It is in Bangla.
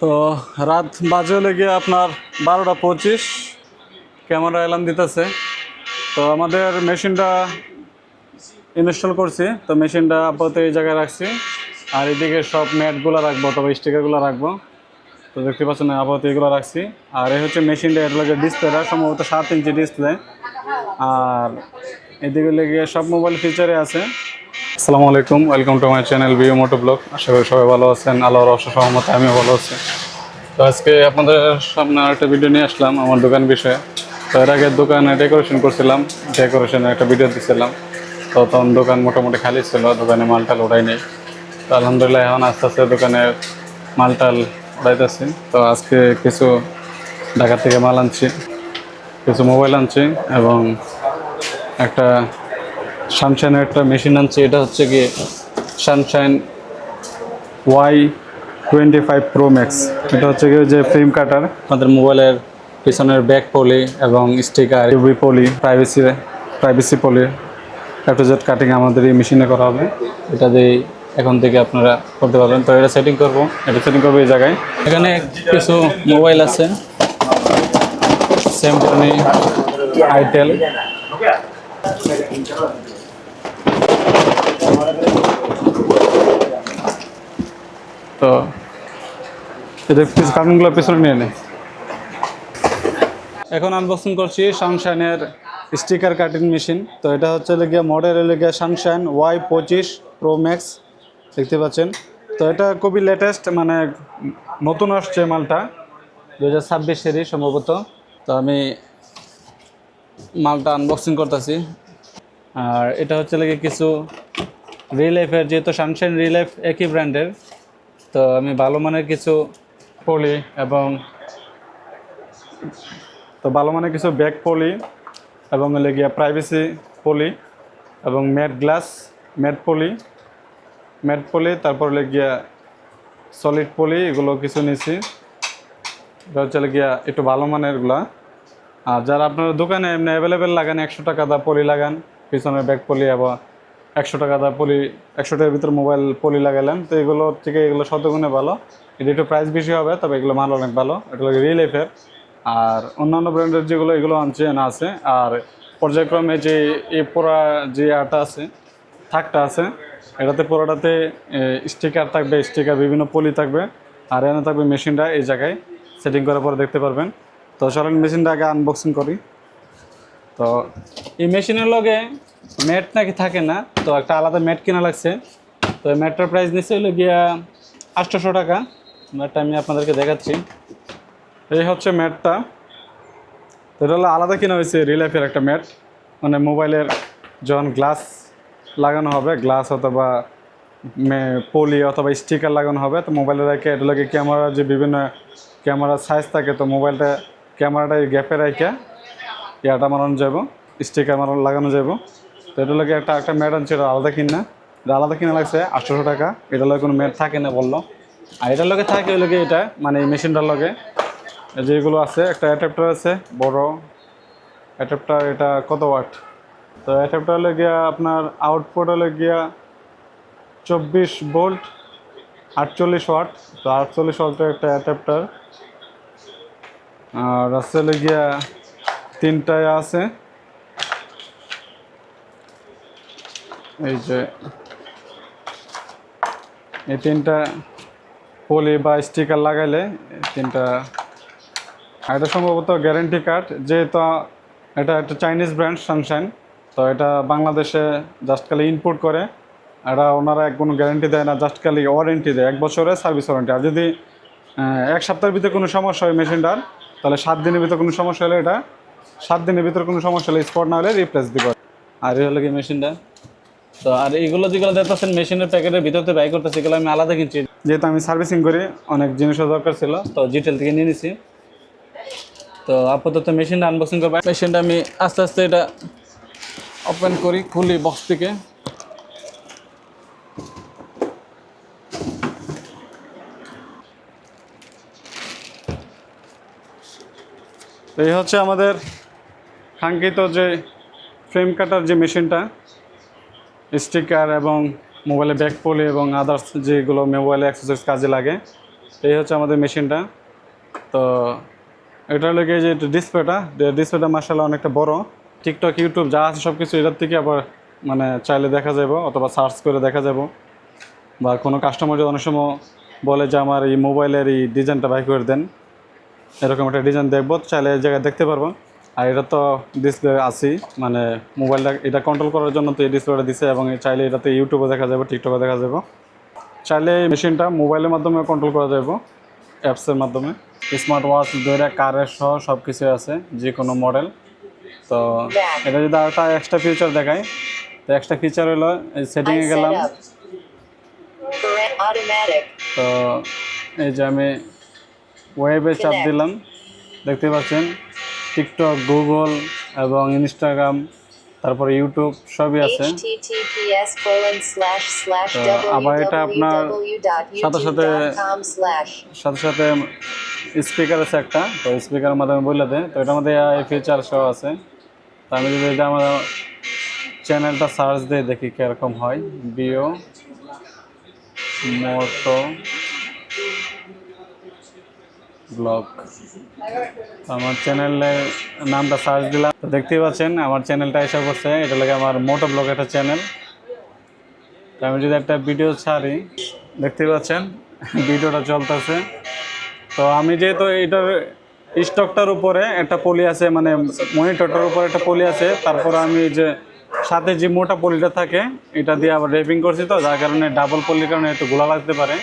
তো রাত বাজে লেগে আপনার 12:25, ক্যামেরা অ্যালার্ম দিতেছে। তো আমাদের মেশিনটা ইনস্টল করছি, তো মেশিনটা আপাতত এই জায়গায় রাখছি। আর এদিকে সব ম্যাটগুলো রাখবো, তবে স্টিকারগুলো রাখবো। তো দেখতে পাচ্ছেন আপাতত এগুলো রাখছি। আর এই হচ্ছে মেশিনটা, এটা লাগে ডিসপ্লেটা সম্ভবত 7 ইঞ্চি ডিসপ্লে। আর এদিকে লেগে সব মোবাইল ফিচারে আছে। আসসালামু আলাইকুম, ওয়েলকাম টু মাই চ্যানেল ভিও মোটো ব্লগ। আশা করি সবাই ভালো আছেন, আল্লাহর অশেষ রহমতে আমিও ভালো আছি। তো আজকে আপনাদের সামনে আরেকটা ভিডিও নিয়ে আসলাম আমার দোকান বিষয়ে। তো এর আগে দোকানে ডেকোরেশন করছিলাম, ডেকোরেশনের একটা ভিডিও দিচ্ছিলাম। তো তখন দোকান মোটামুটি খালি ছিল, দোকানে মালটাল ওঠাই নেই। তো আলহামদুলিল্লাহ এখন আস্তে আস্তে দোকানের মালটাল উঠাইতেছি। তো আজকে কিছু ঢাকা থেকে মাল আনছি, কিছু মোবাইল আনছি এবং একটা সানশাইনের একটা মেশিন আনছি। এটা হচ্ছে কি সানশাইন Y25 Pro Max। এটা হচ্ছে কি যে ফ্রেম কাটার, আমাদের মোবাইলের পিছনের ব্যাক পলি এবং স্টিকার, ইউভি পলি, প্রাইভেসি পলি, এফ-টু-জেড কাটিং আমাদের এই মেশিনে করা হবে। এটা দিয়ে এখন থেকে আপনারা করতে পারবেন। তো এটা সেটিং করবো এই জায়গায়। এখানে কিছু মোবাইল আছে, স্যামসাং, আইটেল। তো এটা কার্টুনগুলো পেছনে নিয়ে নেয়। এখন আনবক্সিং করছি সানশাইনের স্টিকার কাটিং মেশিন। তো এটা হচ্ছে লেগে মডেল লেগে সানশাইন Y25 Pro Max, দেখতে পাচ্ছেন। তো এটা খুবই লেটেস্ট, মানে নতুন আসছে মালটা, 2026 সেরি সম্ভবত। তো আমি মালটা আনবক্সিং করতেছি। আর এটা হচ্ছে লেগে কিছু রিলাইফের, যেহেতু সানশাইন রিলাইফ একই ব্র্যান্ডের, তো আমি ভালো মানের কিছু পলি এবং কিছু ব্যাক পলি এবং লেগিয়া প্রাইভেসি পলি এবং ম্যাট পলি, তারপর লেগিয়া সলিড পলি, এগুলো কিছু নিছি। এটা হচ্ছে লেগিয়া একটু ভালো মানেরগুলা। আর যারা আপনার দোকানে এমনি অ্যাভেলেবেল লাগান, 100 টাকা দা পলি লাগান পিছনের ব্যাক পলি, আবার 100 টাকা দা পলি, 100 টাকার ভিতরে মোবাইল পলি লাগালেন, তো এগুলো থেকে এগুলো শতগুণে ভালো। এটা একটু প্রাইস বেশি হবে, তবে এগুলো মাল অনেক ভালো। এটা লাগে রিলাইফের। আর অন্যান্য ব্র্যান্ডের যেগুলো এগুলো আছে। আর পর্যায়ক্রমে যে এই পোড়া যে আটা আছে, থাকটা আছে, এটাতে পোড়াটাতে স্টিকার থাকবে, স্টিকার বিভিন্ন পলি থাকবে। আর এনে থাকবে মেশিনটা, এই জায়গায় সেটিং করার পরে দেখতে পারবেন। তো চলেন মেশিনটা আগে আনবক্সিং করি। তো এই মেশিনের লগে ম্যাট নাকি থাকে না, তো একটা আলাদা ম্যাট কেনা লাগছে। তো এই ম্যাটটার প্রাইস নিচ্ছে হলো গিয়া 800 টাকা। ম্যাটটা আমি আপনাদেরকে দেখাচ্ছি। এই হচ্ছে ম্যাটটা। তো এটা হলো আলাদা কিনা হয়েছে রিলাইফের একটা ম্যাট, মানে মোবাইলের যখন গ্লাস লাগানো হবে, গ্লাস অথবা পলি অথবা স্টিকার লাগানো হবে, তো মোবাইলের রেখে এটা লাগে ক্যামেরার যে বিভিন্ন ক্যামেরার সাইজ থাকে, তো মোবাইলটা ক্যামেরাটা গ্যাপে রেখে ইয়াটা মারানো যাব, স্টিকার লাগানো যাব। তো এটা লাগে একটা ম্যাট আনছে, এটা আলাদা কিনা লাগছে 800 টাকা। এটার লগে কোনো ম্যাট থাকে না বললো। আর এটার লগে থাকে ওই লগে এটা, মানে এই মেশিনটার লগে যেগুলো আছে, একটা অ্যাডাপ্টার আছে বড় অ্যাডাপ্টার। এটা কত ওয়াট? তো অ্যাডাপ্টার হলে গিয়া আপনার আউটপুট হলে গিয়া 24 ভোল্ট 48 ওয়াট। তো 48 ওয়াটের একটা অ্যাডাপ্টার। আর আছে হলে গিয়া তিনটায় আছে, এই যে এই তিনটা পলি বা স্টিকার লাগাইলে তিনটা। এটা সম্ভবত গ্যারেন্টি কার্ড, যেহেতু এটা একটা চাইনিজ ব্র্যান্ড সানশাইন। তো এটা বাংলাদেশে জাস্ট খালি ইনপুট করে। এটা ওনারা কোনো গ্যারেন্টি দেয় না, জাস্ট খালি ওয়ারেন্টি দেয়, 1 বছরের সার্ভিস ওয়ারেন্টি। আর যদি 1 সপ্তাহের ভিতরে কোনো সমস্যা হয় মেশিনটার, তাহলে 7 দিনের ভিতরে কোনো সমস্যা হলে এটা 7 দিনের ভিতরে কোনো সমস্যা হলে স্পট না হলে রিপ্লেস দিবে। আর এই হলো কি মেশিনটা। তো আর এইগুলো যেগুলো দেখতেছেন মেশিনের প্যাকেটের ভিতরে বাই করতেছে, এগুলো আমি আলাদা কিনছি, যেহেতু আমি সার্ভিসিং করি, অনেক জিনিসের দরকার ছিল, তো জিটেল থেকে নিয়ে নিছি। তো আপাতত মেশিনটা আনবক্সিং করবো। মেশিনটা আমি আস্তে আস্তে এটা ওপেন করি, খুলি বক্স থেকে। এই হচ্ছে আমাদের কাঙ্ক্ষিত যে ফ্রেম কাটার যে মেশিনটা, স্টিকার এবং মোবাইলে ব্যাক পলি এবং আদার্স যেগুলো মোবাইলে অ্যাক্সেসরিজ কাজে লাগে, এই হচ্ছে আমাদের মেশিনটা। তো এটা হলো গিয়ে যে ডিসপ্লেটা মার্শাল্লাহ অনেকটা বড়। টিকটক ইউটিউব যা আছে সব কিছু এটার থেকে আবার মানে চাইলে দেখা যাবো অথবা সার্চ করে দেখা যাবো। বা কোনো কাস্টমার যদি অনেক সময় বলে যে আমার এই মোবাইলের এই ডিজাইনটা বাই করে দেন, এরকম একটা ডিজাইন দেখবো, চাইলে এই জায়গায় দেখতে পারবো। আর এটা তো ডিসপ্লে আছেই, মানে মোবাইলটা এটা কন্ট্রোল করার জন্য তো এই ডিসপ্লেটা দিছে, এবং চাইলে এটাতে ইউটিউবে দেখা যাবে, টিকটকে দেখা যাবে। চাইলে এই মেশিনটা মোবাইলের মাধ্যমে কন্ট্রোল করা যাবে, অ্যাপসের মাধ্যমে। স্মার্ট ওয়াচ ধরে কারের সহ সব কিছু আছে, যে কোনো মডেল। তো এটা যদি একটা এক্সট্রা ফিচার দেখায়, তো এক্সট্রা ফিচার হলো এই সেটিংয়ে গেলাম। তো এই যে আমি ওয়েবে চাপ দিলাম, দেখতে পাচ্ছেন টিকটক, গুগল এবং ইনস্টাগ্রাম, তারপরে ইউটিউব সবই আছে। তো আবার এটা আপনার সাথে সাথে সাথে স্পিকার আছে একটা, তো স্পিকারের মাধ্যমে বলে দেয়। তো এটার মধ্যে এই ফিচার সহ আছে। তো আমি যদি এটা আমার চ্যানেলটা সার্চ দিয়ে দেখি কীরকম হয়, বিও মোটো ব্লগ, আমার চ্যানেলের নামটা সার্চ দিলাম, তো দেখতেই পাচ্ছেন আমার চ্যানেলটা এসে পড়ছে। এটা লাগে আমার মোটো ব্লগ একটা চ্যানেল। তো আমি যদি একটা ভিডিও ছাড়ি, দেখতেই পাচ্ছেন ভিডিওটা চলতেছে। তো আমি যেহেতু এটার স্টকটার উপরে একটা পলি আছে, মানে মনিটরটার উপরে একটা পলি আছে, তারপর আমি যে সাথে যে মোটা পলিটা থাকে এটা দিয়ে আবার র্যাপিং করছি, তো যার কারণে ডাবল পলির কারণে একটু গোলা লাগতে পারে।